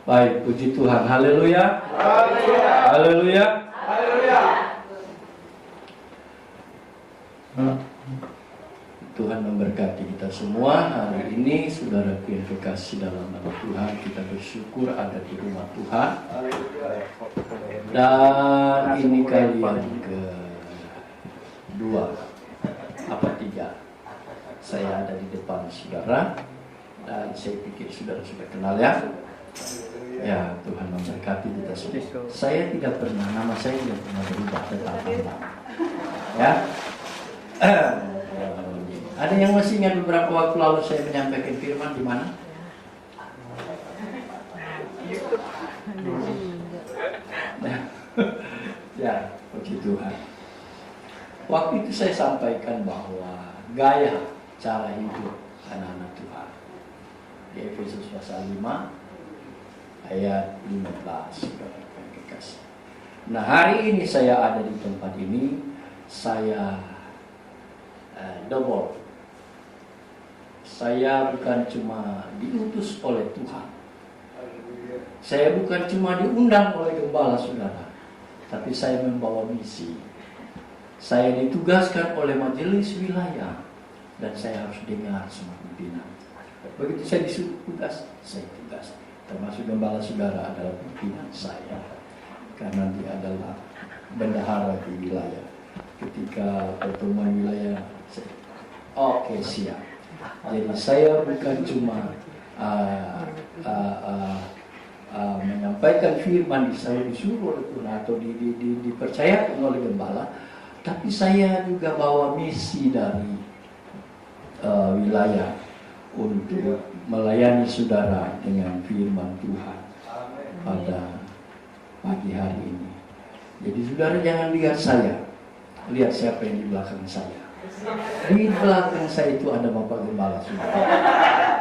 Baik, puji Tuhan. Haleluya. Haleluya. Haleluya. Haleluya. Tuhan memberkati kita semua. Hari ini saudaraku yang kekasih dalam nama Tuhan, kita bersyukur ada di rumah Tuhan. Dan ini kali yang kedua apa tiga saya ada di depan saudara, dan saya pikir saudara sudah kenal ya. Ya, Tuhan memberkati kita semua. Saya tidak pernah, nama saya tidak pernah berubah tetap sama. Ya. Ada yang masih ingat beberapa waktu lalu saya menyampaikan firman di mana? Ya, puji Tuhan. Waktu itu saya sampaikan bahwa gaya cara hidup anak-anak Tuhan di Efesus pasal 5 ayat 15. Nah, hari ini saya ada di tempat ini, saya double. Saya bukan cuma diutus oleh Tuhan, saya bukan cuma diundang oleh gembala saudara, tapi saya membawa misi. Saya ditugaskan oleh majelis wilayah, dan saya harus dengar semua pimpinan. Begitu saya disuruh tugas, saya tugas. Termasuk gembala saudara adalah pimpinan saya, karena dia adalah bendahara di wilayah. Ketika pertemuan wilayah, oke, siap. Jadi saya bukan cuma menyampaikan firman, saya disuruh oleh Tuhan atau dipercayakan oleh gembala, tapi saya juga bawa misi dari wilayah untuk melayani saudara dengan firman Tuhan pada pagi hari ini. Jadi saudara jangan lihat saya, lihat siapa yang di belakang saya. Di belakang saya itu ada Bapak Gembala saudara,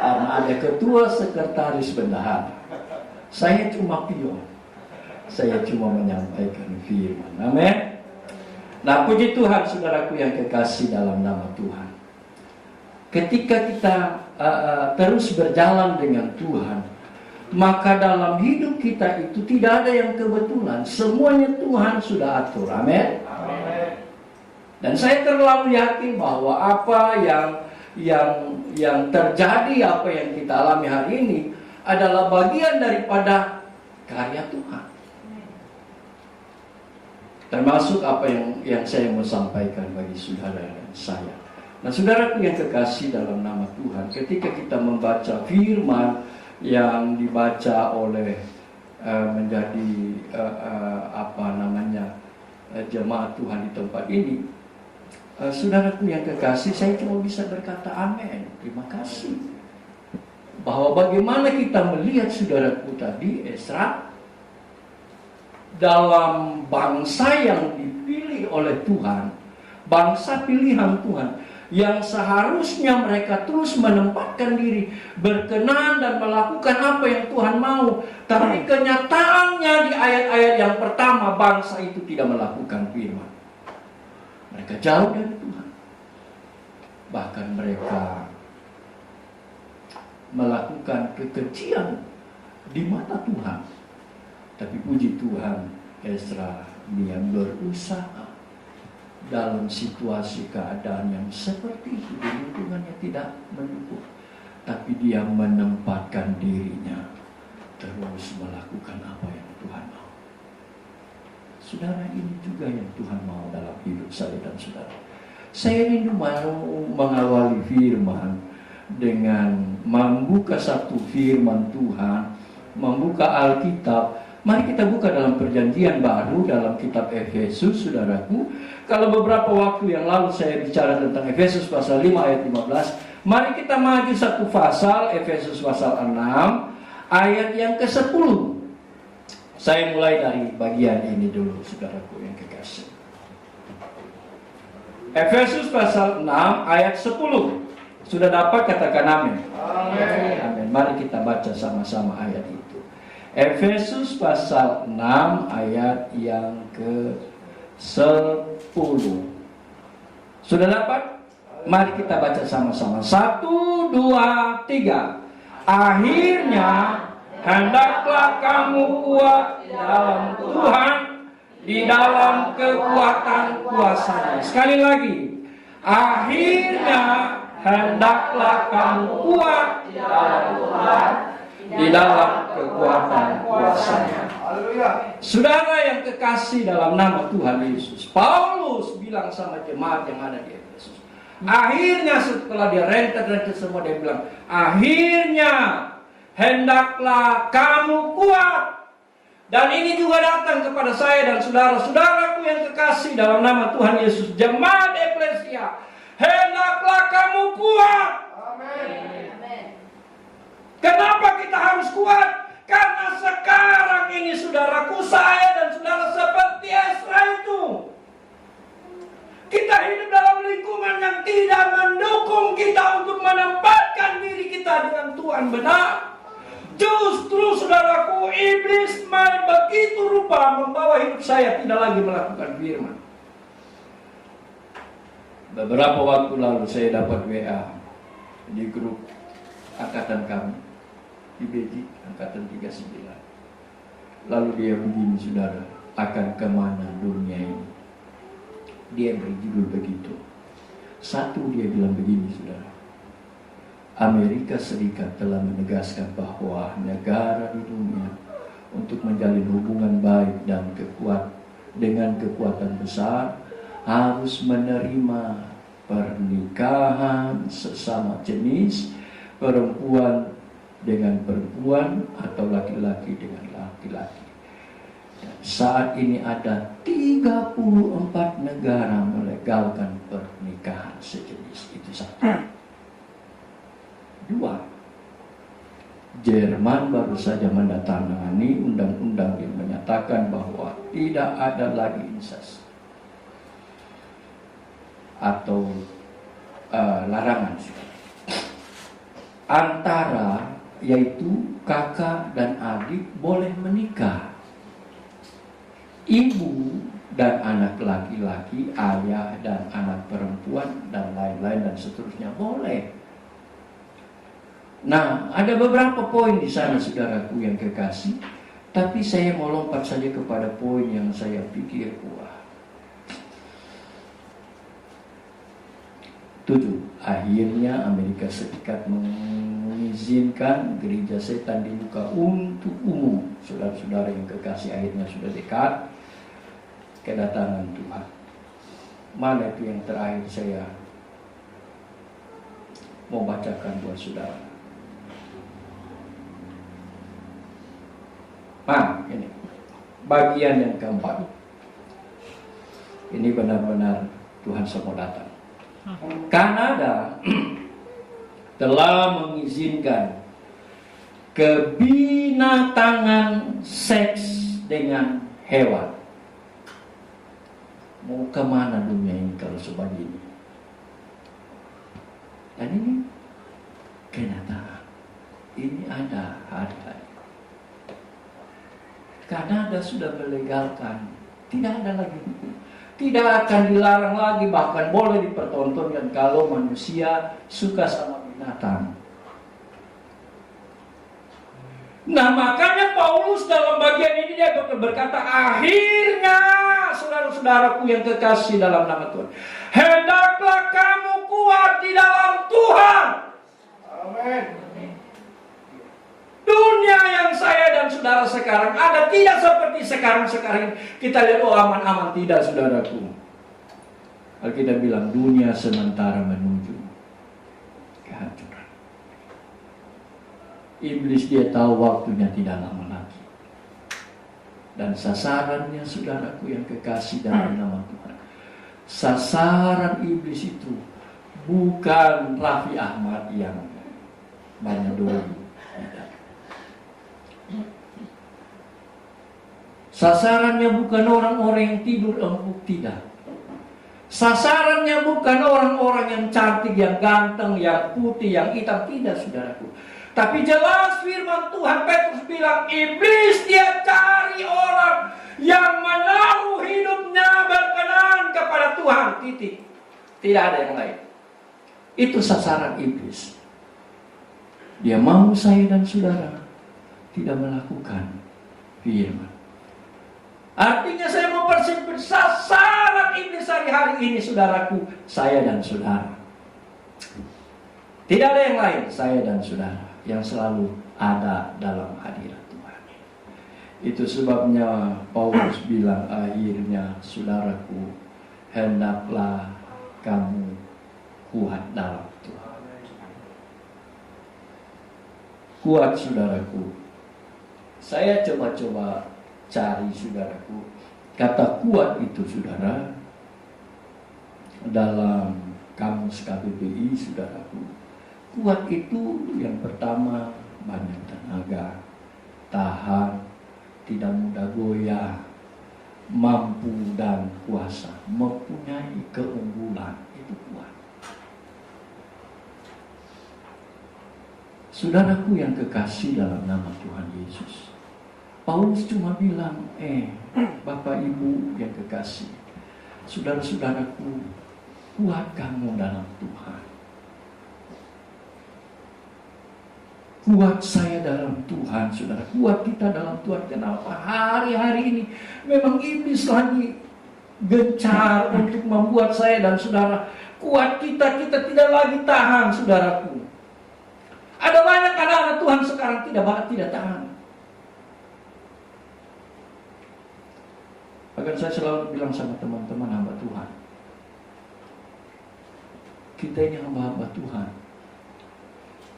karena ada ketua sekretaris bendahara. Saya cuma pion, saya cuma menyampaikan firman. Amin. Nah, puji Tuhan saudaraku yang kekasih dalam nama Tuhan. Ketika kita terus berjalan dengan Tuhan, maka dalam hidup kita itu tidak ada yang kebetulan. Semuanya Tuhan sudah atur. Amin. Dan saya terlalu yakin bahwa apa yang terjadi, apa yang kita alami hari ini adalah bagian daripada karya Tuhan. Termasuk apa yang saya mau sampaikan bagi saudara dan saya. Nah, saudaraku yang kekasih dalam nama Tuhan, ketika kita membaca firman yang dibaca oleh menjadi jemaat Tuhan di tempat ini, saudaraku yang kekasih, saya cuma bisa berkata amin, terima kasih. Bahwa bagaimana kita melihat saudaraku tadi, Ezra, dalam bangsa yang dipilih oleh Tuhan, bangsa pilihan Tuhan, yang seharusnya mereka terus menempatkan diri, berkenan dan melakukan apa yang Tuhan mau. Tapi kenyataannya di ayat-ayat yang pertama, bangsa itu tidak melakukan firman. Mereka jauh dari Tuhan. Bahkan mereka melakukan kekejian di mata Tuhan. Tapi puji Tuhan, Ezra dia berusaha dalam situasi keadaan yang seperti itu, lingkungannya tidak mendukung, tapi dia menempatkan dirinya terus melakukan apa yang Tuhan mau. Saudara, ini juga yang Tuhan mau dalam hidup saya dan saudara. Saya rindu mau mengawali firman dengan membuka satu firman Tuhan, membuka Alkitab. Mari kita buka dalam perjanjian baru dalam kitab Efesus, saudaraku. Kalau beberapa waktu yang lalu saya bicara tentang Efesus pasal 5 ayat 15, mari kita maju satu pasal, Efesus pasal 6 ayat yang ke-10. Saya mulai dari bagian ini dulu, saudaraku yang kekasih. Efesus pasal 6 ayat 10. Sudah dapat, katakan amin. Amin. Amin. Mari kita baca sama-sama ayat itu. Efesus pasal 6 ayat yang ke-10. Sudah dapat? Mari kita baca sama-sama. 1, 2, 3. Akhirnya hendaklah kamu kuat dalam Tuhan, di dalam kekuatan kuasa-Nya. Sekali lagi, akhirnya hendaklah kamu kuat dalam Tuhan, di dalam kekuatan kuasa-Nya. Saudara yang kekasih dalam nama Tuhan Yesus, Paulus bilang sama jemaat yang ada di Efesus. Akhirnya setelah dia rentet semua, dia bilang, akhirnya hendaklah kamu kuat. Dan ini juga datang kepada saya dan saudara-saudaraku yang kekasih dalam nama Tuhan Yesus, jemaat Eklesia, hendaklah kamu kuat. Amin. Kenapa kita harus kuat? Karena sekarang ini saudaraku, saya dan saudara seperti Ezra itu. Kita hidup dalam lingkungan yang tidak mendukung kita untuk menempatkan diri kita dengan Tuhan benar. Justru saudaraku, iblis main begitu rupa membawa hidup saya tidak lagi melakukan firman. Beberapa waktu lalu saya dapat WA di grup angkatan kami di BJ angkatan 39. Lalu dia begini, saudara, akan kemana dunia ini? Dia berjudul begitu. Satu, dia bilang begini, saudara, Amerika Serikat telah menegaskan bahwa negara di dunia untuk menjalin hubungan baik dan dengan kekuatan besar harus menerima pernikahan sesama jenis, perempuan dengan perempuan atau laki-laki dengan laki-laki. Dan saat ini ada 34 negara melegalkan pernikahan sejenis. Itu satu. Dua, Jerman baru saja menandatangani undang-undang yang menyatakan bahwa tidak ada lagi insest atau larangan antara, yaitu kakak dan adik boleh menikah, ibu dan anak laki-laki, ayah dan anak perempuan, dan lain-lain dan seterusnya boleh. Nah, ada beberapa poin di sana, saudaraku yang kekasih, tapi saya mau lompat saja kepada poin yang saya pikir, wah. 7. Akhirnya Amerika Serikat mengizinkan gereja setan dibuka untuk umum. Saudara-saudara yang kekasih, akhirnya sudah dekat kedatangan Tuhan. Mana itu yang terakhir saya mau bacakan buat saudara. Nah, ini bagian yang keempat. Ini benar-benar Tuhan semua datang. Kanada telah mengizinkan kebinatangan seks dengan hewan. Mau kemana dunia ini kalau sebegini? Dan ini kenyataan. Ini ada hari-hari. Kanada sudah melegalkan, tidak ada lagi hukum, tidak akan dilarang lagi, bahkan boleh dipertontonkan kalau manusia suka sama binatang. Nah, makanya Paulus dalam bagian ini dia berkata, akhirnya saudara-saudaraku yang kekasih dalam nama Tuhan, hendaklah kamu kuat di dalam Tuhan. Amin. Dunia yang saya dan saudara sekarang ada tidak seperti sekarang kita lihat, oh aman-aman, tidak, saudaraku. Alkitab bilang dunia sementara menuju kehancuran. Iblis dia tahu waktunya tidak lama lagi. Dan sasarannya, saudaraku yang kekasih dalam nama Tuhan, sasaran iblis itu bukan Raffi Ahmad yang banyak doi. Sasarannya bukan orang-orang yang tidur empuk, tidak. Sasarannya bukan orang-orang yang cantik, yang ganteng, yang putih, yang hitam, tidak, saudaraku. Tapi jelas firman Tuhan, Petrus bilang, iblis dia cari orang yang menaruh hidupnya berkenan kepada Tuhan, titik. Tidak ada yang lain. Itu sasaran iblis. Dia mau saya dan saudara tidak melakukan firman. Artinya saya mempersempit sasaran iblis hari-hari ini, saudaraku, saya dan saudara. Tidak ada yang lain, saya dan saudara yang selalu ada dalam hadirat Tuhan. Itu sebabnya Paulus bilang akhirnya, saudaraku, hendaklah kamu kuat dalam Tuhan. Kuat, saudaraku. Saya coba-coba cari, saudaraku, kata kuat itu, saudara, dalam kamus KBBI, saudaraku. Kuat itu yang pertama banyak tenaga, tahan, tidak mudah goyah, mampu dan kuasa, mempunyai keunggulan, itu kuat. Saudaraku yang kekasih dalam nama Tuhan Yesus, Paulus cuma bilang, Bapak Ibu yang kekasih, saudara-saudaraku, kuat kamu dalam Tuhan. Kuat saya dalam Tuhan, saudara. Kuat kita dalam Tuhan. Kenapa? Hari-hari ini memang iblis lagi gencar untuk membuat saya dan saudara kuat kita tidak lagi tahan, saudaraku. Ada banyak anak-anak Tuhan sekarang tidak tahan. Bahkan saya selalu bilang sama teman-teman hamba Tuhan, kita ini hamba-hamba Tuhan.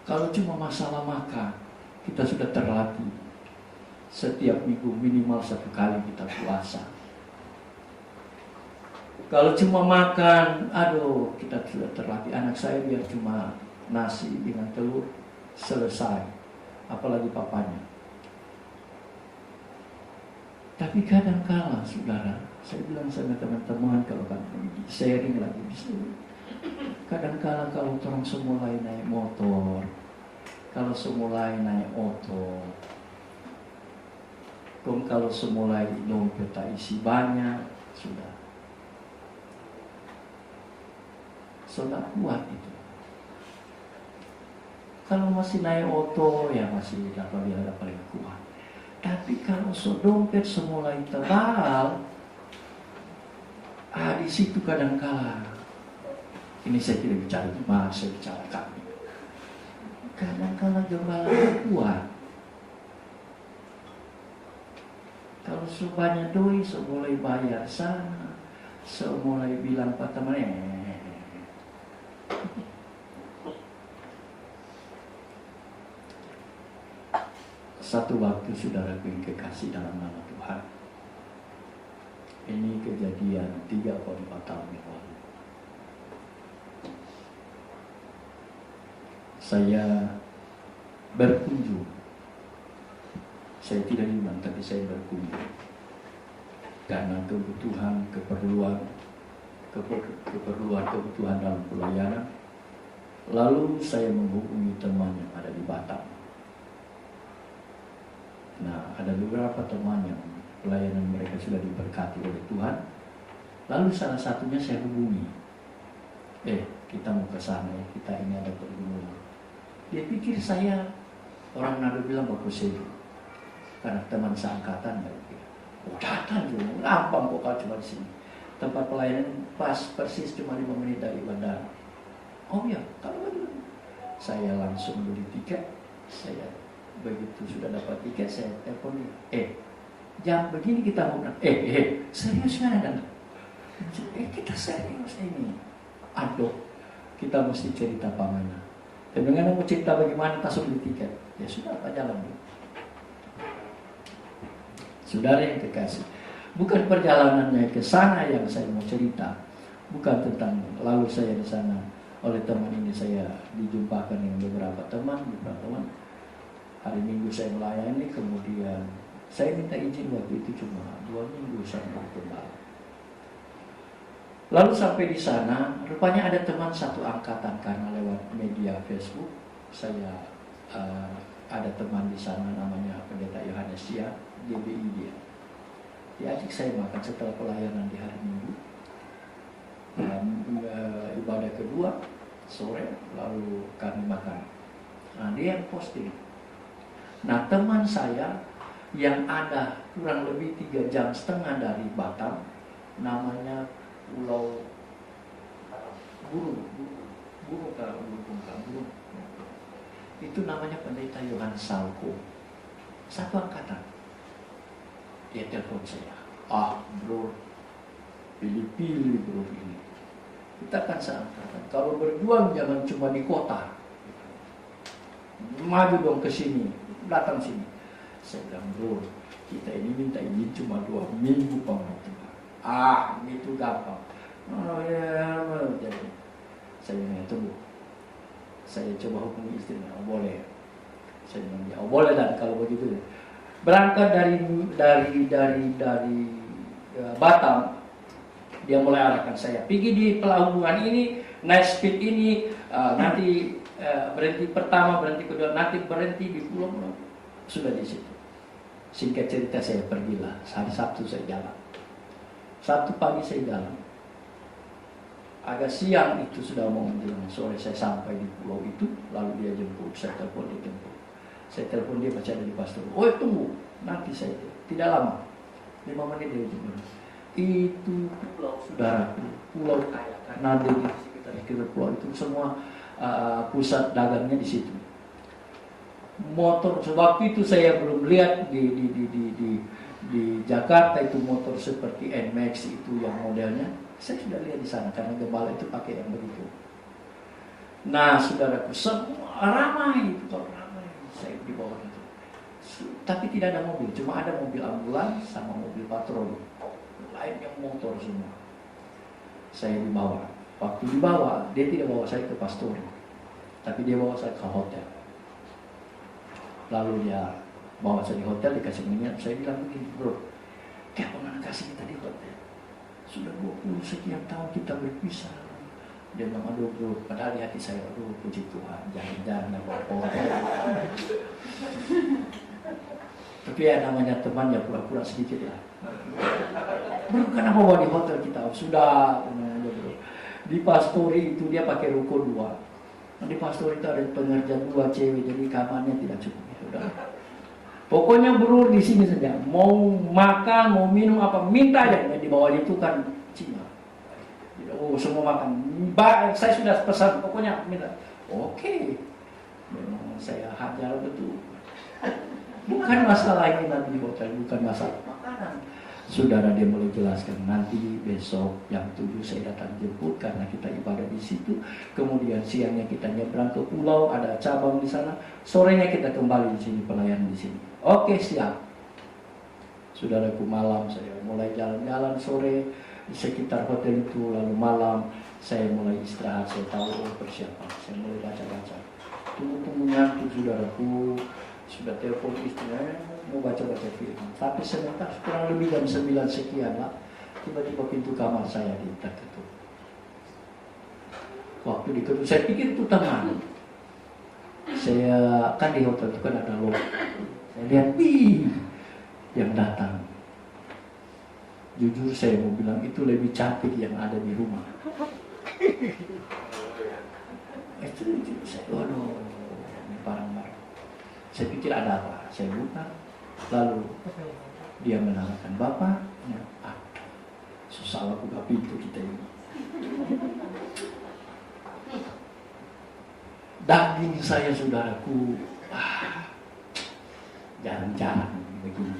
Kalau cuma masalah makan, kita sudah terlatih. Setiap minggu minimal 1 kali kita puasa. Kalau cuma makan, kita sudah terlatih. Anak saya biar cuma nasi dengan telur, selesai. Apalagi papanya. Tapi kadang-kala, saudara, saya bilang sama teman-teman, kalau kami sharing lagi di sini, kadang-kala kalau orang semulai naik motor, kalau semulai naik oto, kalau semulai dompet isi banyak, sudah kuat itu. Kalau masih naik oto, ya masih dapat paling kuat. Tapi kalau dompet semulai tebal, di situ kadang-kala, ini saya tidak bicara jemaat, saya bicara kami. Kadang-kala gembala kuat. Kalau sebanyak doi, semulai bayar sana, semulai bilang pak teman, Satu waktu, saudaraku yang kekasih dalam nama Tuhan, ini kejadian 3 atau 4 tahun yang lalu. Saya berkunjung. Saya tidak diundang, tapi saya berkunjung karena kebutuhan dalam pelayanan. Lalu saya menghubungi teman yang ada di Batam. Nah, ada beberapa teman yang pelayanan mereka sudah diberkati oleh Tuhan. Lalu salah satunya saya hubungi. Kita mau ke sana ya, kita ini ada pergumulan. Dia pikir saya orang Nado bilang bagus sih, karena teman seangkatan ya. Datang juga, gampang kok kalau cuma di sini. Tempat pelayanan pas persis cuma 5 menit dari bandara. Oh ya, kalau begitu, saya langsung beli tiket. Saya begitu sudah dapat tiket, saya telepon dia. Jam begini kita mau serius kan ada? Kita serius ini. Kita mesti cerita pamannya. Dan dengan mau cerita bagaimana langsung beli tiket. Ya sudah, apa jalan dulu. Saudara yang kekasih, bukan perjalanannya ke sana yang saya mau cerita. Bukan tentang lalu saya di sana. Oleh teman ini saya dijumpakan dengan beberapa teman. Hari Minggu saya melayani, kemudian saya minta izin waktu itu cuma 2 minggu sampai kembali. Lalu sampai di sana, rupanya ada teman satu angkatan karena lewat media Facebook. Saya ada teman di sana namanya Pendeta Yohanes Sia, GBI dia. Diajak saya makan setelah pelayanan di hari Minggu. Ibadah kedua sore, lalu kami makan. Nah, dia yang posting. Nah, teman saya yang ada kurang lebih 3,5 jam dari Batam, namanya Pulau Burung. Itu namanya Pendeta Yohanes Salko. Satu angkatan. Dia telepon saya. Bro, pilih-pilih bro ini. Kita kan seangkatan. Kalau berjuang jangan cuma di kota. Maju dong ke sini, datang sini. Saya bilang, bro, kita ini minta izin cuma 2 minggu pengumuman. Itu gampang. Jadi saya bilang, tunggu. Saya coba hubungi istrinya, boleh. Saya bilang, ya boleh dan kalau begitu. Berangkat dari Batam, dia mulai arahkan saya. Pergi di pelabuhan ini, naik speed ini, nanti berhenti pertama, berhenti kedua, nanti berhenti di pulau. Sudah di situ. Singkat cerita saya pergilah. Hari Sabtu saya jalan. Sabtu pagi saya jalan. Agak siang itu sudah mau menjelang sore saya sampai di pulau itu. Lalu dia jemput, saya telepon dia jemput. Saya telepon dia baca dari pastor. Tunggu, nanti saya tidak lama. 5 menit dia jemput. Itu pulau saudaraku, pulau kaya karena di sekitar pulau itu semua pusat dagangnya di situ. Motor waktu itu saya belum lihat di Jakarta itu motor seperti NMAX itu yang modelnya. Saya sudah lihat di sana karena gembala itu pakai yang begitu. Nah, saudaraku, semua ramai itu, kalau ramai saya di bawah itu. Tapi tidak ada mobil, cuma ada mobil ambulans sama mobil patroli. Lainnya motor semua. Saya dibawa. Waktu dibawa, dia tidak bawa saya ke pastori, tapi dia bawa saya ke hotel. Lalu dia bawa saya di hotel, dikasih menginap. Saya bilang begini, bro, kayak pernah kasih kita di hotel. Sudah 20 sekian tahun kita berpisah. Dia bilang, aduh bro, padahal di hati saya, aduh puji Tuhan, jangan-jangan apa-apa. Tapi ya namanya teman ya pura-pura sedikit lah. Bro, kenapa bawa di hotel kita? Sudah, bro. Di pastori itu dia pakai ruko 2. Di pastori itu ada pengerjaan 2 cewek, jadi kamarnya tidak cukup. Sudah. Pokoknya bro di sini saja. Mau makan, mau minum apa, minta aja. Yang di bawah itu kan Cina. Semua makan. Saya sudah pesan, pokoknya minta. Oke. Memang saya hajar betul. Bukan masalah ini nanti di hotel, bukan masalah makanan. Saudara dia mulai jelaskan, nanti besok jam 7 saya datang jemput karena kita ibadah di situ. Kemudian siangnya kita nyebrang ke pulau, ada cabang di sana. Sorenya kita kembali di sini, pelayanan di sini. Oke, siap. Saudaraku, malam saya mulai jalan-jalan sore di sekitar hotel itu, lalu malam saya mulai istirahat. Saya tahu persiapan, saya mulai baca-baca. Tunggu-tunggu ngantuk saudaraku. Sudah telepon istrinya, mau baca-baca film. Tapi sebentar, kurang lebih jam 9 sekian lah, tiba-tiba pintu kamar saya ditutup. Waktu ditutup, saya pikir itu teman. Saya kan di hotel itu kan ada lobby. Saya lihat, yang datang. Jujur saya mau bilang itu lebih cantik yang ada di rumah. Itu saya, waduh, ini barang-barang. Saya pikir ada apa, saya buka, lalu dia menanyakan, Bapak, susah lah buka pintu kita ini. Daging saya saudaraku, jarang-jarang begini.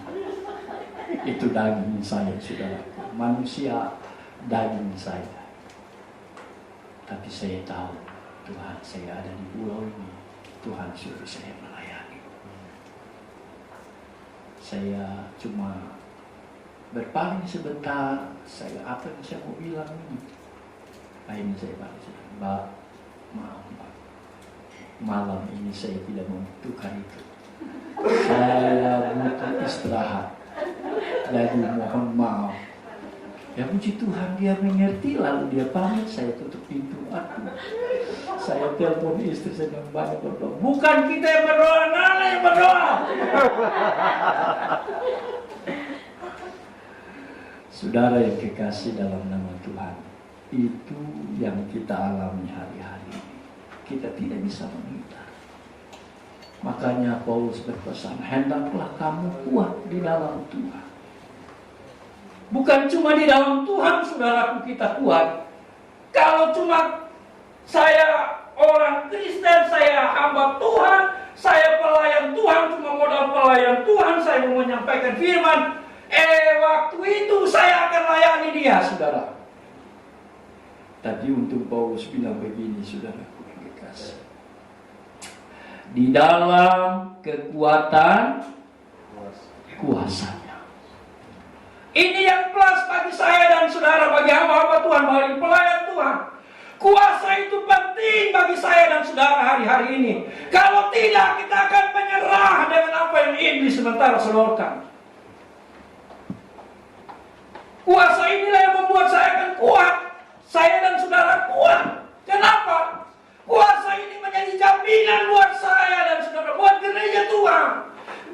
Itu daging saya saudaraku, manusia daging saya. Tapi saya tahu Tuhan, saya ada di pulau ini, Tuhan suruh saya melayani. Saya cuma berpaling sebentar. Saya apa yang saya mau bilang ini? Akhirnya saya balik. Mbak, maaf Mbak, malam ini saya tidak membutuhkan itu. Saya butuh istirahat. Jadi mohon maaf. Ya puji Tuhan, dia mengerti, lalu dia pamit. Saya tutup pintu. Saya telepon istri saya dengan banyak berdoa. Bukan kita yang berdoa, Nana yang berdoa. Saudara yang kekasih dalam nama Tuhan, itu yang kita alami hari-hari. Kita tidak bisa menghindar. Makanya Paulus berpesan, hendaklah kamu kuat di dalam Tuhan. Bukan cuma di dalam Tuhan, saudaraku, kita kuat. Kalau cuma saya orang Kristen, saya hamba Tuhan, saya pelayan Tuhan, cuma modal pelayan Tuhan, saya mau menyampaikan firman, waktu itu saya akan layani dia, saudara. Tadi untuk Paulus bilang begini, saudaraku yang kekasih. Di dalam kekuatan kuasanya. Ini yang plus bagi saya dan saudara, bagi hamba-hamba Tuhan, bagi pelayan Tuhan. Kuasa itu penting bagi saya dan saudara hari-hari ini. Kalau tidak, kita akan menyerah dengan apa yang iblis sementara sodorkan. Kuasa inilah yang membuat saya akan kuat. Saya dan saudara kuat. Kenapa? Kuasa ini menjadi jaminan buat saya dan saudara, buat gereja Tuhan.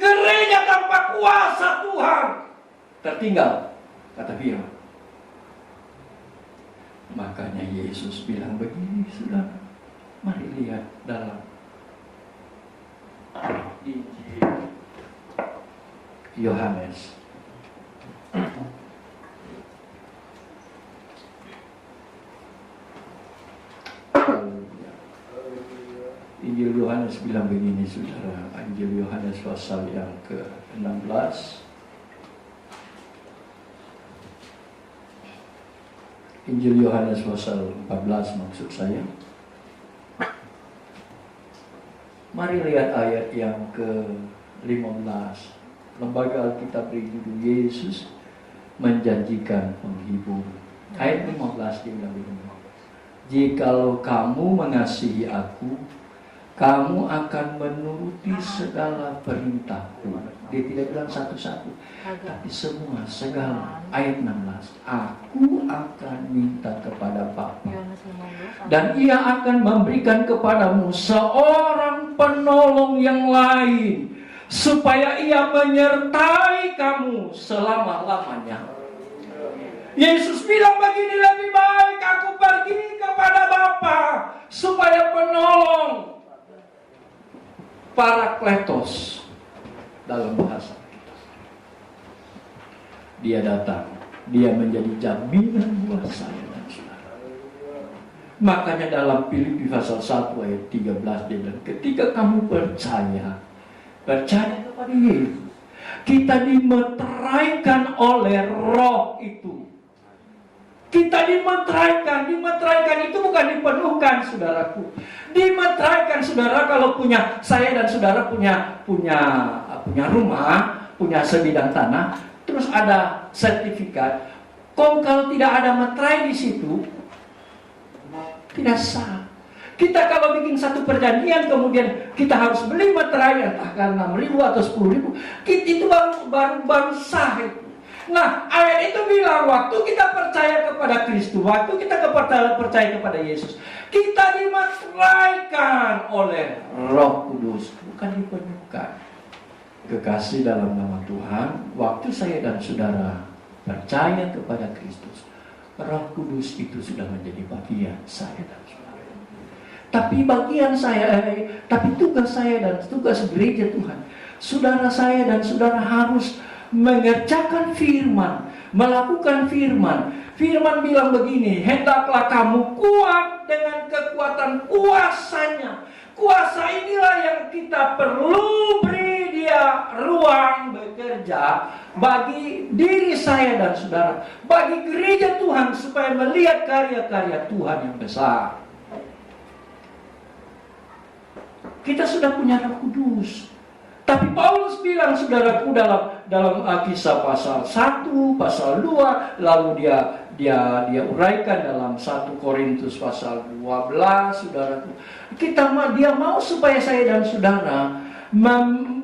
Gereja tanpa kuasa Tuhan tertinggal, kata firman. Makanya Yesus bilang begini, saudara. Mari lihat dalam Injil Yohanes. Injil Yohanes bilang begini, saudara. Injil Yohanes pasal yang ke-16. Injil Yohanes pasal 14 maksud saya. Mari lihat ayat yang ke-15. Lembaga Alkitab berjudul Yesus menjanjikan penghibur. Ayat 15 dia bilang begini. Jikalau kamu mengasihi aku, kamu akan menuruti segala perintahku. Dia tidak bilang satu-satu, tapi semua, segala. Ayat 16. Aku akan minta kepada Bapa, dan ia akan memberikan kepadamu seorang penolong yang lain, supaya ia menyertai kamu selama-lamanya. Yesus bilang begini, lebih baik aku pergi kepada Bapa, supaya penolong, Parakletos dalam bahasa kita, dia datang, dia menjadi jaminan buat saya dan saudara. Makanya dalam Filipi pasal 1 ayat 13 dia bilang, ketika kamu percaya kepada Yesus, kita dimeteraikan oleh Roh itu. Kita dimeteraikan itu bukan dipenuhkan, saudaraku. Dimeteraikan, saudara, kalau punya, saya dan saudara punya rumah, punya sebidang tanah, terus ada sertifikat. Kalau tidak ada meterai di situ, tidak sah. Kita kalau bikin satu perjanjian, kemudian kita harus beli meterai, entah kan 6.000 atau 10.000, itu baru sah itu. Nah, ayat itu bilang waktu kita percaya kepada Kristus, waktu kita percaya kepada Yesus, kita dimeteraikan oleh Roh Kudus, bukan dipenuhkan. Kekasih dalam nama Tuhan, waktu saya dan saudara percaya kepada Kristus, Roh Kudus itu sudah menjadi bagian saya dan saudara. Tapi tapi tugas saya dan tugas gereja Tuhan, saudara saya dan saudara harus mengerjakan firman, melakukan firman. Firman bilang begini, hendaklah kamu kuat dengan kekuatan kuasanya. Kuasa inilah yang kita perlu beri dia ruang bekerja bagi diri saya dan saudara, bagi gereja Tuhan, supaya melihat karya-karya Tuhan yang besar. Kita sudah punya Roh Kudus. Tapi Paulus bilang, saudaraku, dalam Kisah pasal 1, pasal 2, lalu dia uraikan dalam 1 Korintus pasal 12, saudaraku. Dia mau supaya saya dan saudara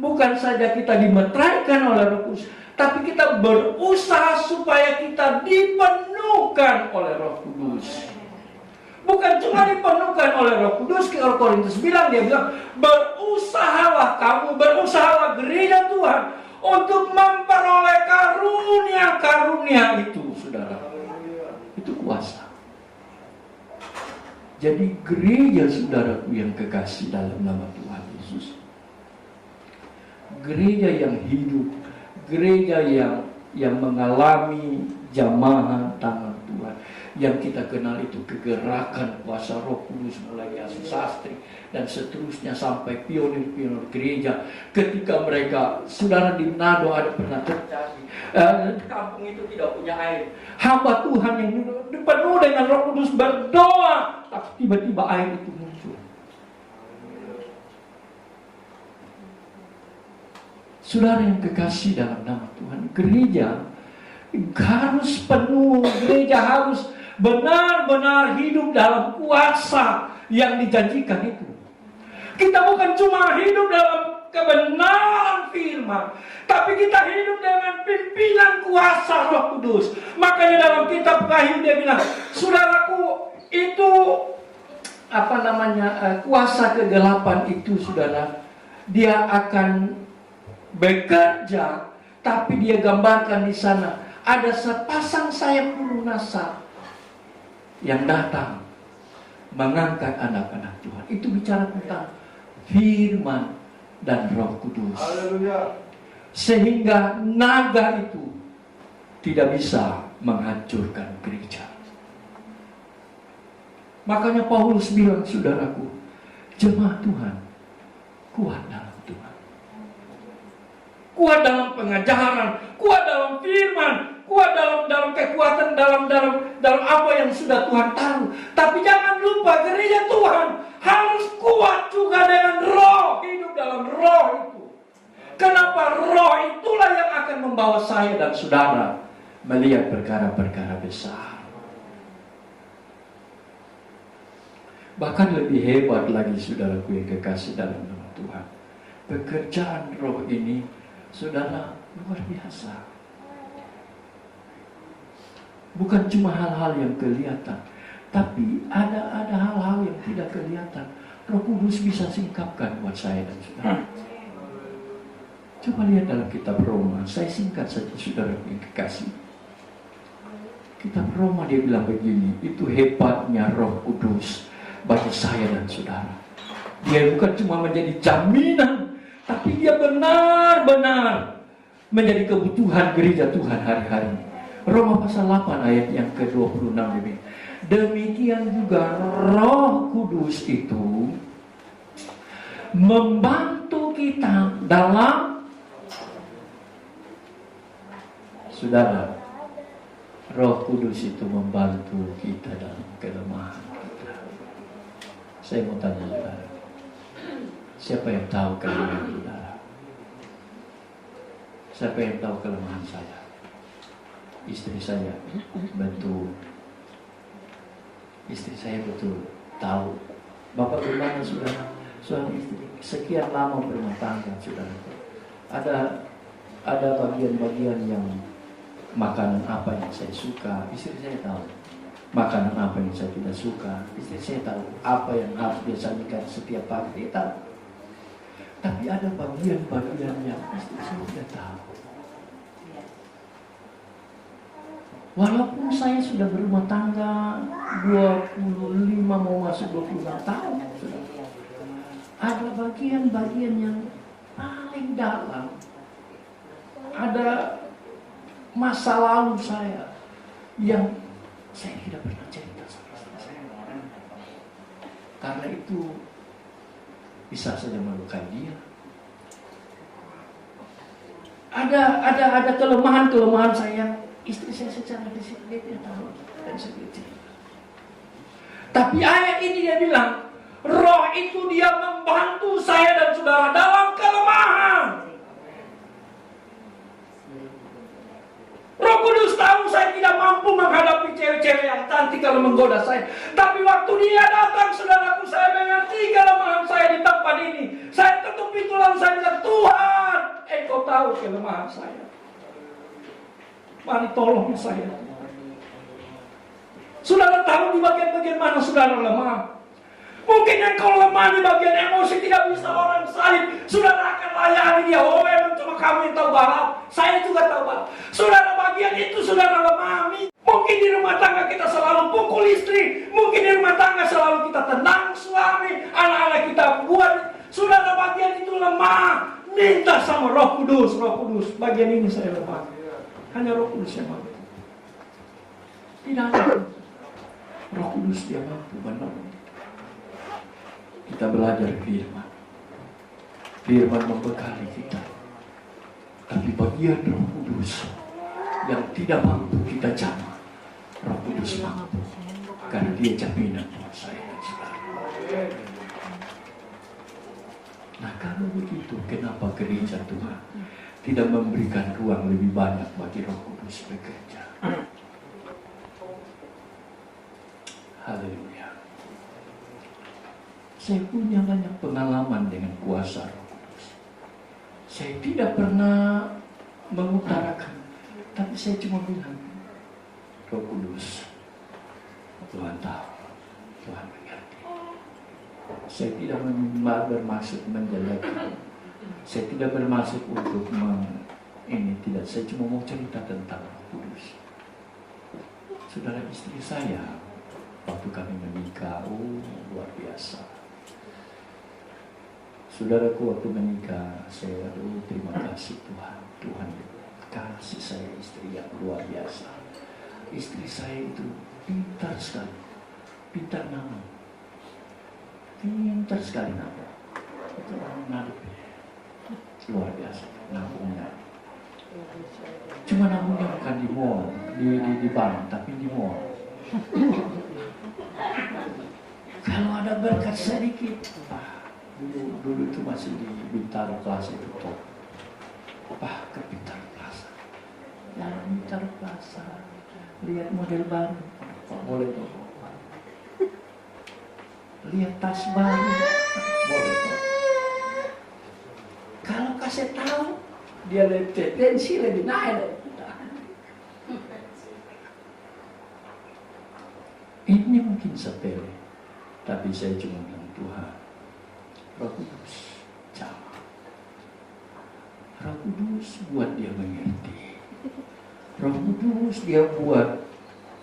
bukan saja kita dimeteraikan oleh Roh Kudus, tapi kita berusaha supaya kita dipenuhkan oleh Roh Kudus. Bukan cuma dipenuhkan oleh Roh Kudus. Kalau Korintus bilang, dia bilang, berusahalah gereja Tuhan untuk memperoleh karunia-karunia itu, saudara. Itu kuasa. Jadi gereja, saudaraku yang kekasih dalam nama Tuhan Yesus, gereja yang hidup, gereja yang mengalami jamahan tangan Tuhan. Yang kita kenal itu kegerakan kuasa Roh Kudus mulai Yesus Sastri dan seterusnya sampai pionir-pionir gereja. Ketika mereka, saudara, di Manado ada pernah terjadi, kampung itu tidak punya air. Hamba Tuhan yang penuh dengan Roh Kudus berdoa, tapi tiba-tiba air itu muncul. Saudara yang kekasih dalam nama Tuhan, gereja harus penuh, gereja harus benar-benar hidup dalam kuasa yang dijanjikan itu. Kita bukan cuma hidup dalam kebenaran firman, tapi kita hidup dengan pimpinan kuasa Roh Kudus. Makanya dalam kitab Wahyu dia bilang, saudaraku, itu kuasa kegelapan itu, saudara, dia akan bekerja, tapi dia gambarkan di sana ada sepasang sayap burung nasar yang datang mengangkat anak-anak Tuhan. Itu bicara tentang firman dan Roh Kudus. Haleluya. Sehingga naga itu tidak bisa menghancurkan gereja. Makanya Paulus bilang, saudaraku, jemaat Tuhan kuat dalam Tuhan, kuat dalam pengajaran, kuat dalam firman, kuat dalam kekuatan, dalam apa yang sudah Tuhan tahu. Tapi jangan lupa, gereja Tuhan harus kuat juga dengan roh, hidup dalam roh itu. Kenapa? Roh itulah yang akan membawa saya dan saudara melihat perkara-perkara besar. Bahkan lebih hebat lagi, saudaraku yang kekasih dalam nama Tuhan, pekerjaan roh ini, saudara, luar biasa. Bukan cuma hal-hal yang kelihatan, tapi ada hal-hal yang tidak kelihatan. Roh Kudus bisa singkapkan buat saya dan saudara. Coba lihat dalam kitab Roma. Saya singkat saja, saudara yang kekasih. Kitab Roma dia bilang begini, itu hebatnya Roh Kudus bagi saya dan saudara. Dia bukan cuma menjadi jaminan, tapi dia benar-benar menjadi kebutuhan gereja Tuhan hari-hari. Roma pasal 8 ayat yang ke-26 ini. Demikian juga Roh Kudus itu membantu kita dalam, saudara, Roh Kudus itu membantu kita dalam kelemahan kita. Saya mau tanya saudara, siapa yang tahu kelemahan saudara? Siapa yang tahu kelemahan saya? Istri saya, betul. Istri saya betul tahu. Bapak gimana saudara? Suami istri sekian lama berumah tangga, saudara. Ada bagian-bagian yang makanan apa yang saya suka, istri saya tahu. Makanan apa yang saya tidak suka, istri saya tahu. Apa yang harus dia sajikan setiap pagi, dia tahu. Tapi ada bagian-bagian yang istri saya tidak tahu. Walaupun saya sudah berumah tangga 25 mau masuk 26 tahun, ada bagian-bagian yang paling dalam, ada masa lalu saya yang saya tidak pernah cerita sama istri saya. Karena itu bisa saja melukai dia. Ada kelemahan-kelemahan saya. Istri saya secara disiplin dia tahu dan saya cerita. Tapi ayat ini dia bilang, Roh itu dia membantu saya dan saudara dalam kelemahan. Roh Kudus tahu saya tidak mampu menghadapi cewek-cewek yang cantik kalau menggoda saya. Tapi waktu dia datang, saudaraku, saya mengerti kelemahan saya di tempat ini. Saya tutup pintu lalu saya bilang, Tuhan, Engkau tahu kelemahan saya. Mari tolong saya. Saudara tahu di bagian-bagian mana saudara lemah. Mungkin engkau lemah di bagian emosi, tidak bisa orang salib. Saudara akan layani dia. Oh, memang cuma kamu yang tahu balap. Saya juga tahu balap. Saudara bagian itu saudara lemah. Mungkin di rumah tangga kita selalu pukul istri. Mungkin di rumah tangga selalu kita tendang suami. Anak-anak kita buat. Saudara bagian itu lemah. minta sama Roh Kudus, Roh Kudus. Bagian ini saya lemah. Hanya Roh Kudus yang mampu. Tidak ada. Roh Kudus dia mampu benar. Kita belajar firman. Firman membekali kita. Tapi bagian Roh Kudus yang tidak mampu kita jamah, Roh Kudus mampu. Karena dia jaminan buat saya dan saudara. Nah kalau begitu, kenapa gereja Tuhan tidak memberikan ruang lebih banyak bagi Roh Kudus bekerja? Haleluya. Saya punya banyak pengalaman dengan kuasa Roh Kudus. Saya tidak pernah mengutarakan, tapi saya cuma bilang, Roh Kudus, Tuhan tahu, Tuhan mengerti. Saya tidak bermaksud menjelekkan. Saya tidak bermaksud untuk ini tidak. Saya cuma mau cerita tentang Roh Kudus. Saudara istri saya, waktu kami menikah, luar biasa. Saudaraku waktu menikah, saya terima kasih Tuhan. Tuhan kasih saya istri yang luar biasa. Istri saya itu pintar sekali, pintar nama, pintar sekali nama. Itu orang ngadep, luar biasa nabungnya. Cuma nabungnya bukan di mall, di bank, tapi di mall. Kalau ada berkat sedikit, dulu itu masih di Bintaro Plaza itu top. Ke Bintaro Plaza, jalan Bintaro Plaza. Lihat model baru, boleh tuh. Lihat tas baru, boleh tuh. Kalau kasih tahu, dia lebih tensi lebih naik. Ini mungkin sepele, tapi saya cuma bilang Tuhan, Roh Kudus, jawab. Roh Kudus buat dia mengerti. Roh Kudus dia buat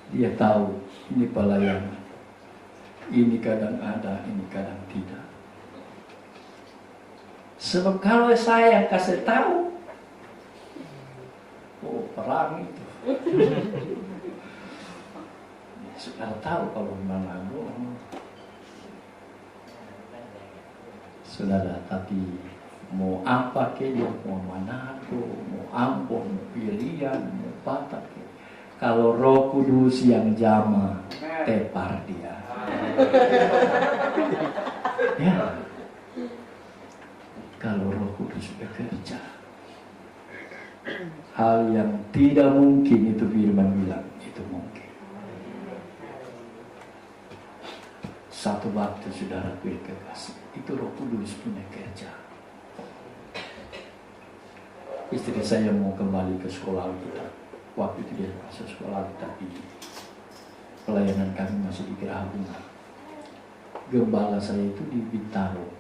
dia tahu ini pelayanan. Ini kadang ada, ini kadang tidak. Sebab kalau saya yang kasih tahu, perang itu. Sudah tahu kalau mana saudara, tapi mau apa ke dia, mau Manado, mau Ambon, mau Pilihan, mau Batak. Kalau Roh Kudus yang jamah, tepar dia. Ya. Kalau Roh Kudus bekerja, hal yang tidak mungkin itu firman bilang, itu mungkin. Satu waktu saudaraku yang kekasih, itu Roh Kudus punya kerja. Istri saya mau kembali ke sekolah kita. Waktu itu dia masuk sekolah, tapi pelayanan kami masih di Geraha Bunga. Gembala saya itu di Bintaro,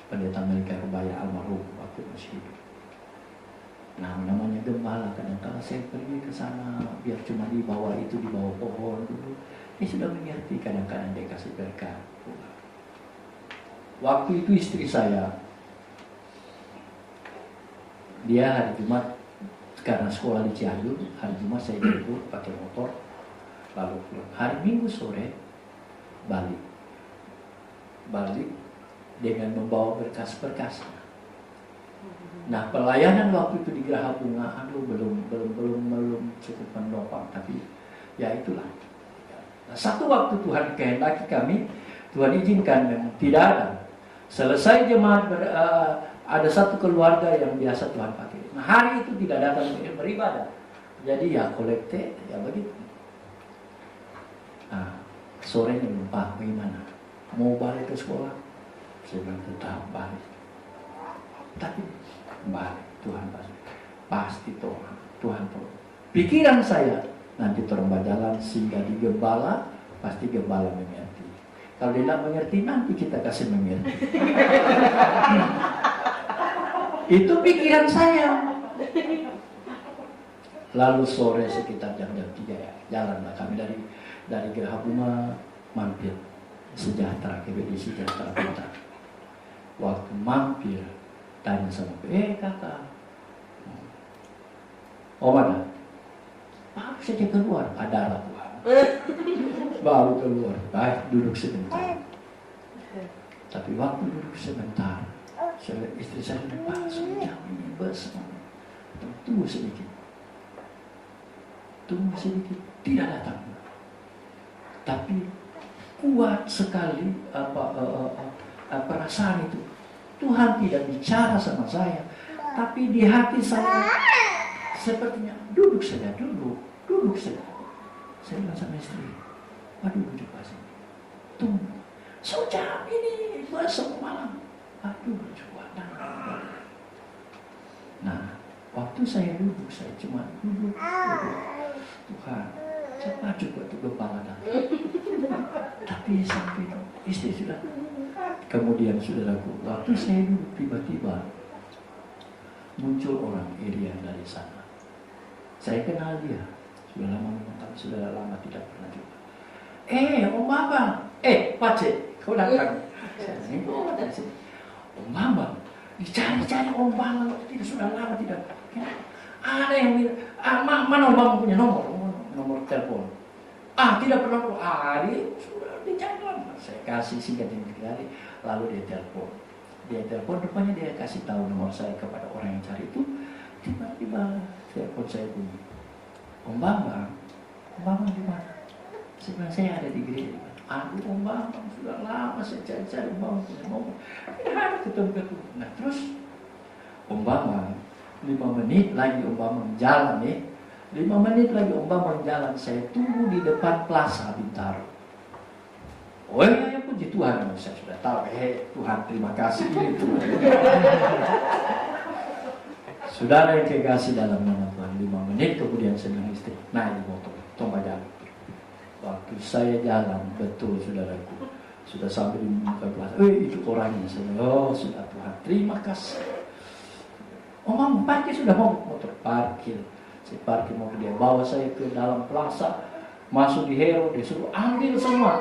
pendeta Amerika Rebaya almarhum waktu masih hidup. Nah, namanya gembala, kadang-kadang saya pergi ke sana biar cuma di bawah pohon dulu. Dia sudah mengerti, kadang-kadang dia kasih berkat. Waktu itu istri saya, dia hari Jumat, karena sekolah di Cianjur, hari Jumat saya jemput pakai motor, lalu pulang. Hari Minggu sore balik dengan membawa berkas-berkas. Nah, pelayanan waktu itu di Geraha Bunga, belum cukup menopang, tapi ya itulah. Nah, satu waktu Tuhan kehendaki kami, Tuhan izinkan memang tidak ada. Selesai jemaat ada satu keluarga yang biasa Tuhan pakai. Nah, hari itu tidak datang beribadah. Jadi ya kolekte, ya begitu. Nah, sorenya lupa bagaimana. Mau balik ke sekolah? Saya bilang tetap balik. Tapi balik, Tuhan pasti Tuhan tolong. Pikiran saya, nanti orang berjalan sehingga di gembala, pasti gembala mengerti. Kalau dia tidak mengerti, nanti kita kasih mengerti. Itu pikiran saya. Lalu sore sekitar jam 3 ya, jalanlah kami dari Geraha Bunga mampir Sejahtera, KBD Sejahtera Kota. Waktu mampir, Tanya sama kakak, Om ada? Baru saja keluar, adalah Tuhan. Baru keluar, baik duduk sebentar. Tapi waktu duduk sebentar, istri saya bilang, Pak, sudah ini bersama. Tunggu sedikit. Tunggu sedikit, tidak datang. Tapi kuat sekali perasaan itu. Tuhan tidak bicara sama saya, tapi di hati saya sepertinya duduk saja. Saya bilang sama istri, aduh duduk pas ini. Tunggu. Sejam ini besok malam. Aduh coba. Nah, waktu saya duduk, saya cuma duduk. Tuhan, cepat juga tuh kepala datang. Tapi sampai istri sudah. Kemudian saudaraku, waktu saya duduk tiba-tiba muncul orang Irian dari sana. Saya kenal dia, sudah lama tidak pernah jumpa. Om Bambang, Pak Cik, kau datang. Om Bambang, dicari-cari Om Bambang, tidak sudah lama tidak. Ada yang bilang, mana Om Bambang punya nomor telepon? Tidak pernah. Dia sudah dicari lama. Saya kasih singkatin sekali, lalu dia telepon. Rupanya dia kasih tahu nomor saya kepada orang yang cari itu. Tiba-tiba telepon saya bunyi. Om Bambang di mana? Saya bilang, saya ada di gereja. Aduh Om Bambang, sudah lama saya cari-cari Om Bambang punya nomor. Tidak ada ketemu. Nah terus Om Bambang, 5 menit lagi Om Bambang jalan nih. 5 menit lagi Om Bambang jalan, saya tunggu di depan Plaza Bintaro. Oh ya puji Tuhan, saya sudah tahu. Tuhan terima kasih ini Tuhan. Saudara yang kekasih dalam nama Tuhan, 5 menit kemudian saya bilang istri, naik di motor, tolong jalan. Waktu saya jalan, betul saudaraku, sudah sampai di muka Plaza. Itu orangnya. Saya bilang, sudah Tuhan, terima kasih. Om parkir sudah mau motor, parkir. Saya parkir motor, dia bawa saya ke dalam Plaza. Masuk di Hero, dia suruh ambil semua,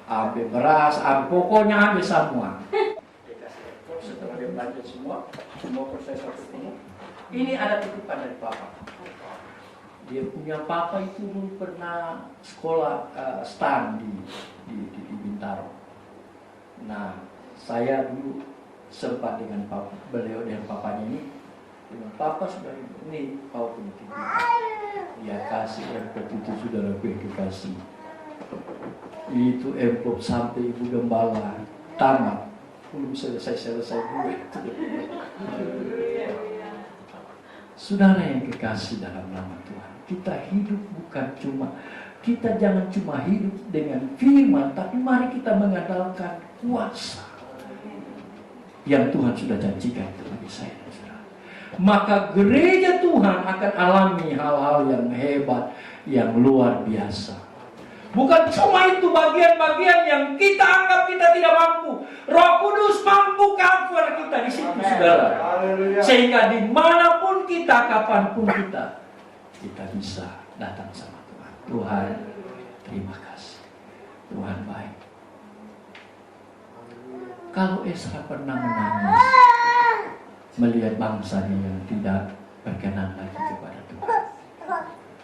ambil beras, pokoknya ambil semua. Dia kasih ekor, setelah dia belanja semua proses ini. Ini ada titipan dari Papa. Dia punya Papa itu dulu pernah sekolah stan di Bintaro. Nah, saya dulu sempat dengan beliau dengan papanya ini. Dengan Papa sudah ini Papa punya titipan. Dia kasih envelope itu saudara kekasih. Itu envelope sampai Ibu Gembala tamat, belum selesai duit. Saudara yang kekasih dalam nama Tuhan, kita hidup kita jangan cuma hidup dengan firman, tapi mari kita mengandalkan kuasa yang Tuhan sudah janjikan bagi saya. Maka gereja Tuhan akan alami hal-hal yang hebat, yang luar biasa. Bukan cuma itu bagian-bagian yang kita anggap kita tidak mampu. Roh Kudus mampu cover kita di situ, saudara. Sehingga dimanapun kita, kapanpun kita bisa datang sama Tuhan. Tuhan, terima kasih. Tuhan baik. Kalau Esra pernah menangis melihat bangsanya yang tidak berkenan lagi kepada Tuhan,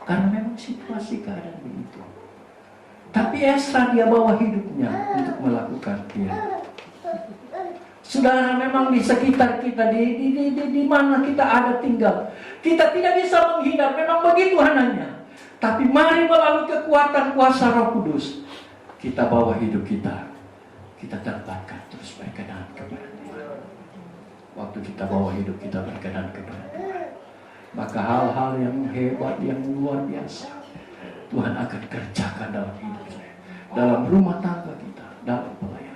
karena memang situasi keadaan begitu. Tapi Esra dia bawa hidupnya untuk melakukan dia. Saudara, memang di sekitar kita, di mana kita ada tinggal, kita tidak bisa menghindar, memang begitu adanya. Tapi mari melalui kekuatan kuasa Roh Kudus, kita bawa hidup kita terbakar terus berkenan kepada Tuhan. Waktu kita bawa hidup kita berkenan kepada Tuhan, maka hal-hal yang hebat, yang luar biasa Tuhan akan kerjakan dalam hidup saya, dalam rumah tangga kita, dalam pelayanan.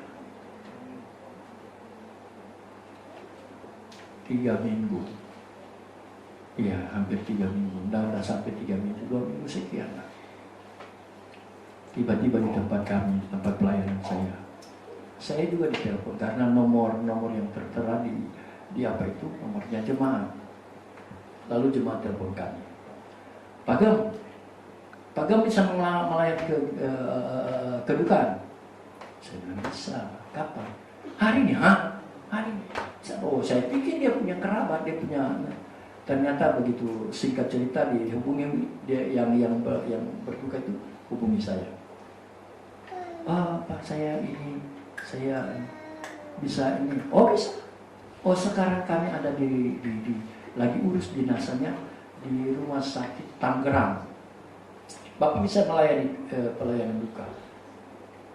3 minggu, ya hampir 3 minggu, udah sampai 3 minggu, 2 minggu sekian lah. Tiba-tiba di tempat kami, tempat pelayanan saya juga ditelepon karena nomor yang tertera di apa itu, nomornya jemaat. Lalu jemaat telepon kami, Pak Gem bisa melayani kedukaan? Saya bilang bisa. Kapan? Hari ini, Hari, oh saya pikir dia punya kerabat, dia punya. Ternyata begitu singkat cerita dihubungi dia yang berduka itu hubungi saya. Pak saya ini, saya bisa ini. Oh bisa. Oh sekarang kami ada di lagi urus dinasanya di rumah sakit Tangerang. Bapak bisa melayani pelayanan duka.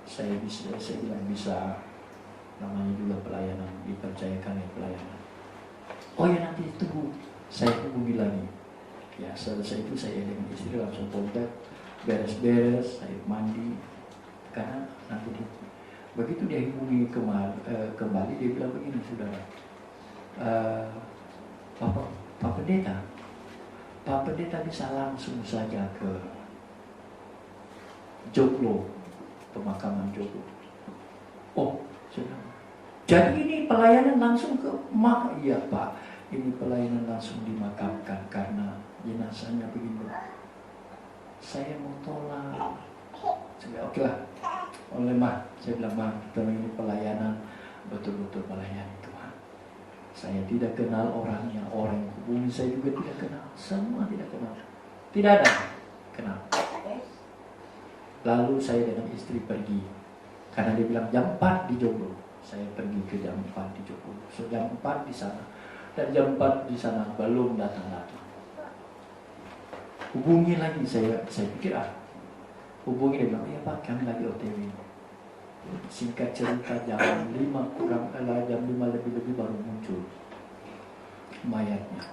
Saya bilang bisa. Namanya juga pelayanan, dipercayakan ya pelayanan. Oh ya nanti tunggu. Saya hubungi lagi. Ya selesai itu saya dengan istri langsung kontak, beres-beres, saya mandi. Karena nanti begitu dia hubungi kembali, dia bilang begini, saudara, Pak Pendeta bisa langsung saja ke Joglo, pemakaman Joglo. Oh, saudara. Jadi ini pelayanan langsung ke iya Pak. Ini pelayanan langsung dimakamkan karena jenazahnya begini. Saya mau tolak. Saya oke lah. Oleh saya bilang ini pelayanan betul-betul melayani Tuhan. Saya tidak kenal orangnya, orang yang hubungi saya juga tidak kenal. Semua tidak kenal. Tidak ada kenal. Lalu saya dengan istri pergi karena dia bilang jam 4 di Joglo. Saya pergi ke jam 4 di Joglo. So, jam 4 di sana. Dan jam 4 di sana belum datang-datang. Hubungi lagi, saya pikir hubungi dia bilang, iya Pak kami lagi OTW. Singkat cerita jam 5 jam 5 lebih baru muncul mayatnya.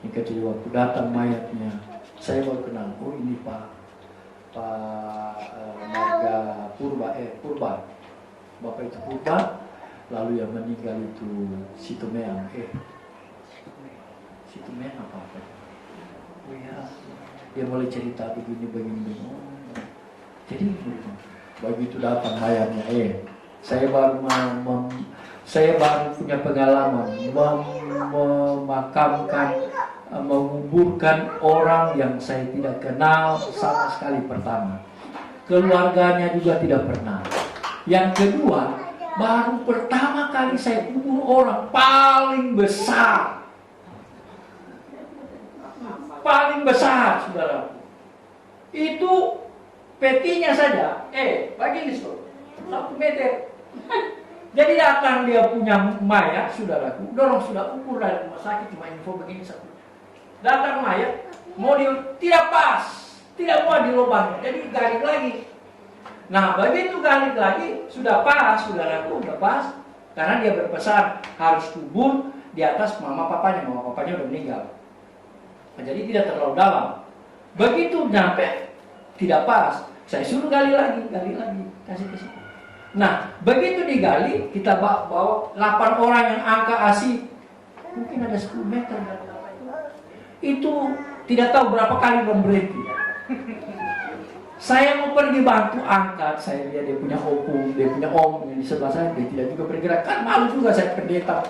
Singkat cerita waktu datang mayatnya, saya baru kenal, oh ini Pak Marga Purba. Bapak itu Purba. Lalu yang meninggal itu Situmeang, Situmeang apa? Oh ya, dia mulai cerita begini. Jadi begitu datang mayatnya, saya baru punya pengalaman memakamkan, menguburkan orang yang saya tidak kenal sama sekali pertama. Keluarganya juga tidak pernah. Yang kedua, baru pertama kali saya kubur orang paling besar, saudara. Itu petinya saja, begini 1 meter. Jadi datang dia punya mayat, saudaraku, dorong sudah ukur dari rumah sakit, cuma info begini satu. Datang mayat, mau tidak pas, tidak mau dilobang, jadi gali lagi. Nah begitu gali lagi, sudah pas, saudaraku, sudah pas. Karena dia berpesan harus kubur di atas mama papanya udah meninggal. Nah, jadi tidak terlalu dalam. Begitu nyampe, tidak pas, saya suruh gali lagi, kasih. Nah begitu digali, kita bawa 8 orang yang angka ASI, mungkin ada 10 meter. Itu tidak tahu berapa kali berhenti. Saya mau pergi bantu angkat, saya lihat dia punya opung, dia punya om yang di sebelah saya, dia tidak juga bergerak. Kan malu juga saya pendeta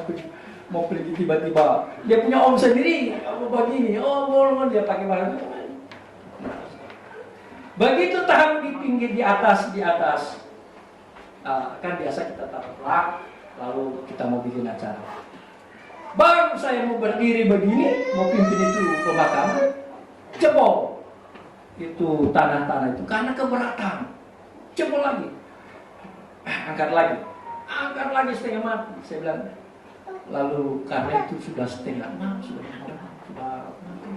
mau pergi tiba-tiba. Dia punya om sendiri, begini, bolong dia pakai barang. Begitu tahan di pinggir di atas, kan biasa kita taruh rak, lalu kita mau bikin acara. Baru saya mau berdiri begini, mau pimpin itu pemakaman, jebol. Itu tanah-tanah itu karena keberatan, jebol lagi, angkat lagi setengah mati. Saya bilang, lalu karena itu sudah setengah 6, sudah mati.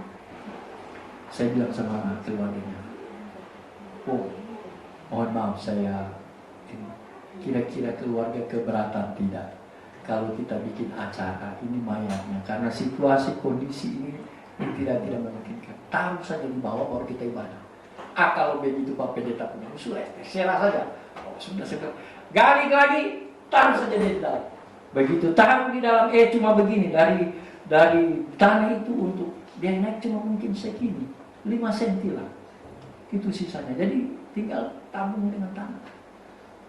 Saya bilang sama keluarganya, mohon maaf saya kira-kira keluarga keberatan tidak kalau kita bikin acara ini mayatnya, karena situasi kondisi ini tidak memungkinkan. Taruh saja di bawah baru kita ibadah. Kalau begitu Pak Pendeta punya sudah serah saja. Sudah gali lagi, taruh saja di dalam. Begitu taruh di dalam, cuma begini dari tanah itu untuk dia naik cuma mungkin segini, 5 cm lah. Itu sisanya. Jadi tinggal tabung dengan tanah.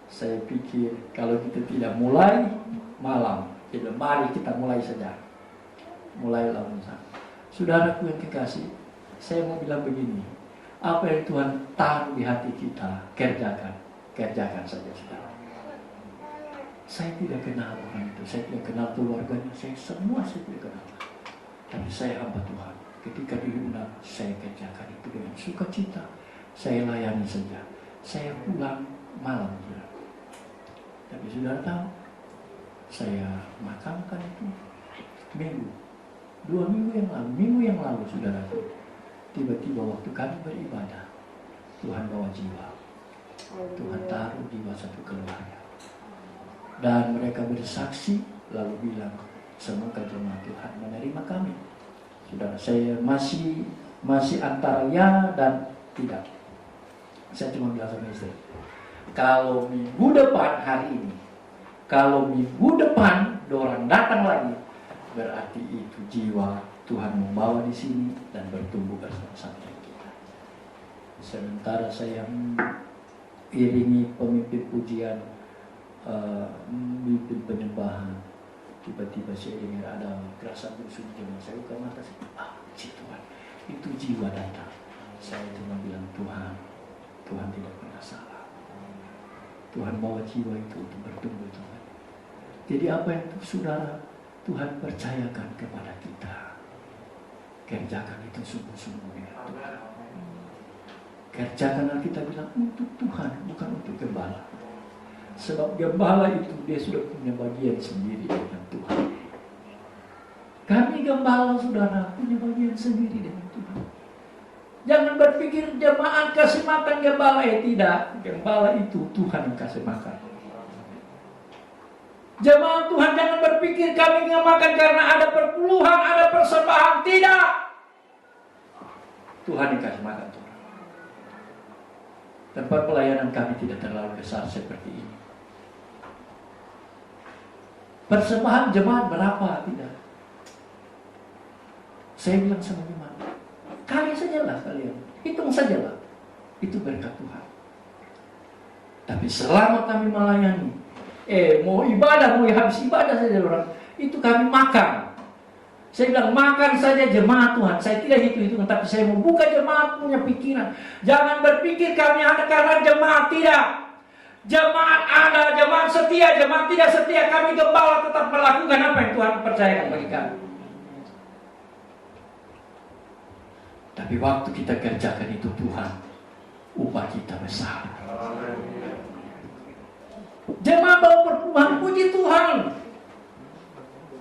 Saya pikir kalau kita tidak mulai malam, mari kita mulai saja. Mulailah misalnya. Saudaraku yang kekasih, saya mau bilang begini, apa yang Tuhan taruh di hati kita, kerjakan saja saudara. Saya tidak kenal orang itu, saya tidak kenal keluarganya, saya tidak kenal. Tapi saya hamba Tuhan. Ketika diundang, saya kerjakan itu dengan sukacita. Saya layani saja. Saya pulang malam, saudara. Tapi saudara tahu, saya makamkan itu minggu yang lalu, saudara. Tiba-tiba waktu kami beribadah, Tuhan bawa jiwa. Tuhan taruh jiwa satu keluarga. Dan mereka bersaksi lalu bilang, semoga jemaat Tuhan menerima kami. Saudara, saya masih antara ya dan tidak. Saya cuma bilang sama istri, kalau minggu depan hari ini, kalau minggu depan orang datang lagi, berarti itu jiwa Tuhan membawa di sini dan bertumbuh bersama-sama dengan kita. Sementara saya iringi pemimpin pujian, memimpin penyembahan, tiba-tiba saya dengar ada kerasan busuk di jemaat. Saya buka mata, saya, Tuhan, itu jiwa datang. Saya cuma bilang, Tuhan tidak pernah salah. Tuhan bawa jiwa itu untuk bertumbuh, Tuhan. Jadi apa yang saudara Tuhan percayakan kepada kita, kerjakan itu sungguh-sungguh ya Tuhan. Kerjakanlah, kita bilang untuk Tuhan, bukan untuk gembala. Sebab gembala itu dia sudah punya bagian sendiri dengan Tuhan. Kami gembala, saudara, punya bagian sendiri dengan Tuhan. Jangan berpikir jemaat kasih makan gembala, tidak. Gembala itu Tuhan yang kasih makan. Jemaat Tuhan jangan berpikir kami nggak makan karena ada perpuluhan, ada persembahan, tidak. Tuhan yang kasih makan, Tuhan. Tempat pelayanan kami tidak terlalu besar seperti ini. Persembahan jemaat berapa? Tidak. Saya bilang sama jemaat, kali sajalah kalian, hitung sajalah. Itu berkat Tuhan. Tapi selama kami melayani, mau ibadah, mau habis ibadah saja orang, itu kami makan. Saya bilang, makan saja jemaat Tuhan. Saya tidak hitung-hitungan, tapi saya mau buka jemaat punya pikiran. Jangan berpikir kami ada karena jemaat, tidak. Jemaat ada, jemaat setia, jemaat tidak setia. Kami gembala tetap melakukan apa yang Tuhan percayakan bagi kami. Tapi waktu kita kerjakan itu, Tuhan, upah kita besar. Jemaat bawa perpuluhan, puji Tuhan.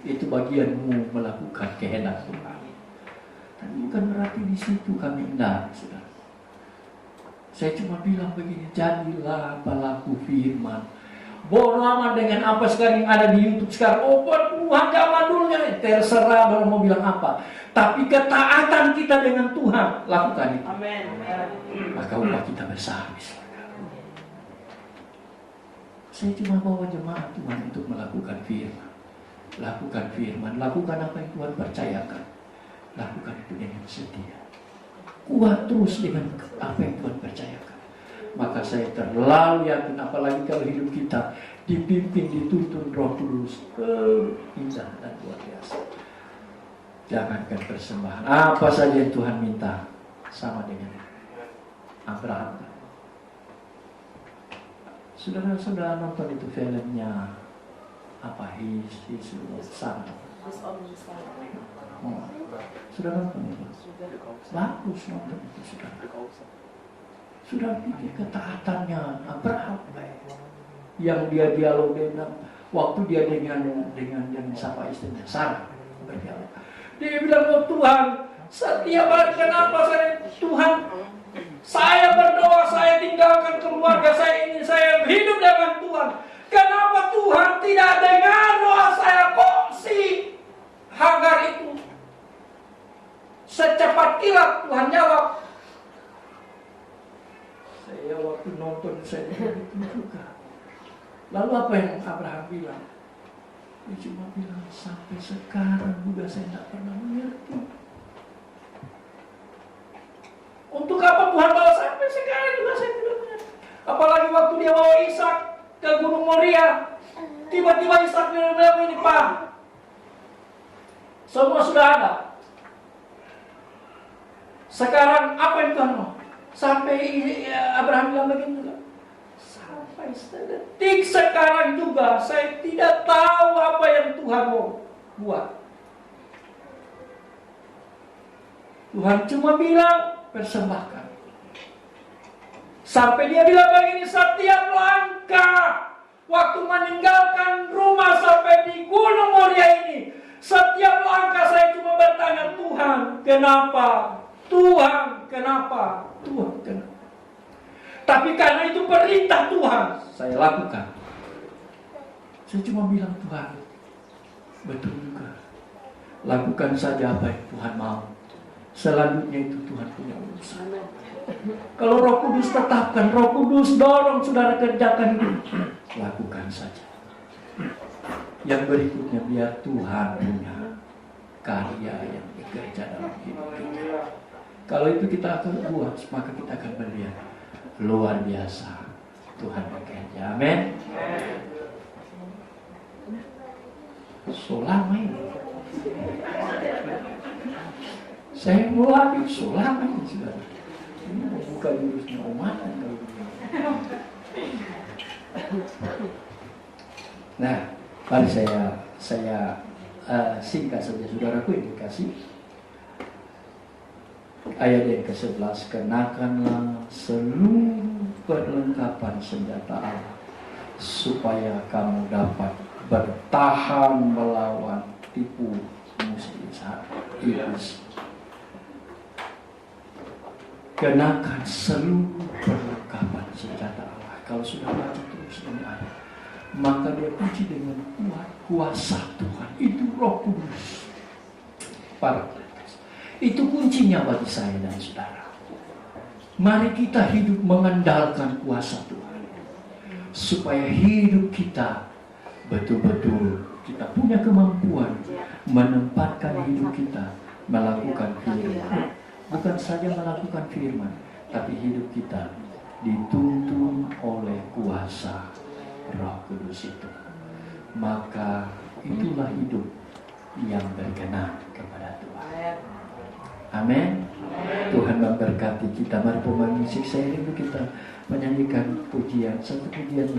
Itu bagianmu melakukan kehendak Tuhan. Dan bukan berarti di situ kami hendak, saudara. Saya cuma bilang begini, jadilah pelaku firman. Bodoh amat dengan apa sekarang yang ada di YouTube sekarang. Oh, Tuhan zaman dulunya, terserah kalau mau bilang apa. Tapi ketaatan kita dengan Tuhan, lakukan itu. Amin. Maka upah kita besar, misalnya. Saya cuma bawa jemaat Tuhan untuk melakukan firman. Lakukan firman, lakukan apa yang Tuhan percayakan. Lakukan itu dengan setia. Kuat terus dengan apa yang Tuhan percayakan. Maka saya terlalu yakin, apalagi kalau hidup kita dipimpin, dituntun Roh Kudus, indah dan luar biasa. Jangankan persembahan, apa saja yang Tuhan minta, sama dengan Abraham. Saudara nonton itu filmnya apa, His Son. Sudah nonton itu? Bagus nonton itu, sudah. Sudah pikir ketaatannya Abraham, yang dia dialog dengan waktu dia dengan siapa istrinya, Sarah berdialog. Dia bilang, oh Tuhan, setiap hari kenapa Tuhan, saya berdoa, saya tinggalkan keluarga saya ini, saya hidup dengan Tuhan. Kenapa Tuhan tidak dengar doa saya? Kok si Hagar itu secepat kilat Tuhan jawab. Saya waktu nonton saya itu juga. Lalu apa yang Abraham bilang? Dia cuma bilang, sampai sekarang juga saya tidak pernah mengerti. Untuk apa Tuhan bawa sampai sekarang juga saya tidak mengerti. Apalagi waktu dia bawa Ishak ke Gunung Moria, tiba-tiba Ishak bilang, ini Pak, semua sudah ada. Sekarang apa yang Tuhan mau? Sampai Abraham bilang begini juga. sampai detik sekarang juga saya tidak tahu apa yang Tuhan mau buat. Tuhan cuma bilang persembahkan. Sampai dia bilang begini, setiap langkah waktu meninggalkan rumah sampai di Gunung Moria ini, setiap langkah saya cuma bertanya, Tuhan kenapa? Tuhan kenapa? Tuhan kenapa? Tapi karena itu perintah Tuhan, saya lakukan. Saya cuma bilang, Tuhan, betul juga. Lakukan saja apa yang Tuhan mau. Selanjutnya itu Tuhan punya urusan. Kalau Roh Kudus tetapkan, Roh Kudus dorong saudara kerjakan itu, lakukan saja. Yang berikutnya biar Tuhan punya karya yang bekerja dalam hidup kita. Kalau itu kita akan buat, maka kita akan melihat luar biasa Tuhan bekerja. Amin. So lama ini. Saya mau habis so lama ini, saudara. Ini mau buka jurusnya umatan kalau begini. Nah, mari saya singkat saja saudaraku, indikasi ayat yang ke-11, kenakanlah seluruh perlengkapan senjata Allah supaya kamu dapat bertahan melawan tipu musuh iblis. Kenakan seluruh perlengkapan senjata Allah. Kalau sudah baca terus ini ayat, maka dia puji dengan kuasa Tuhan. Itu Roh Kudus. Itu kuncinya bagi saya dan saudara. Mari kita hidup mengandalkan kuasa Tuhan, supaya hidup kita betul-betul kita punya kemampuan menempatkan hidup kita melakukan firman. Bukan saja melakukan firman, tapi hidup kita dituntun oleh kuasa Roh Kudus itu. Maka itulah hidup yang berkenan kepada Tuhan. Amin. Tuhan memberkati kita. Mari pemain musik saya rindu kita menyanyikan pujian, satu pujian.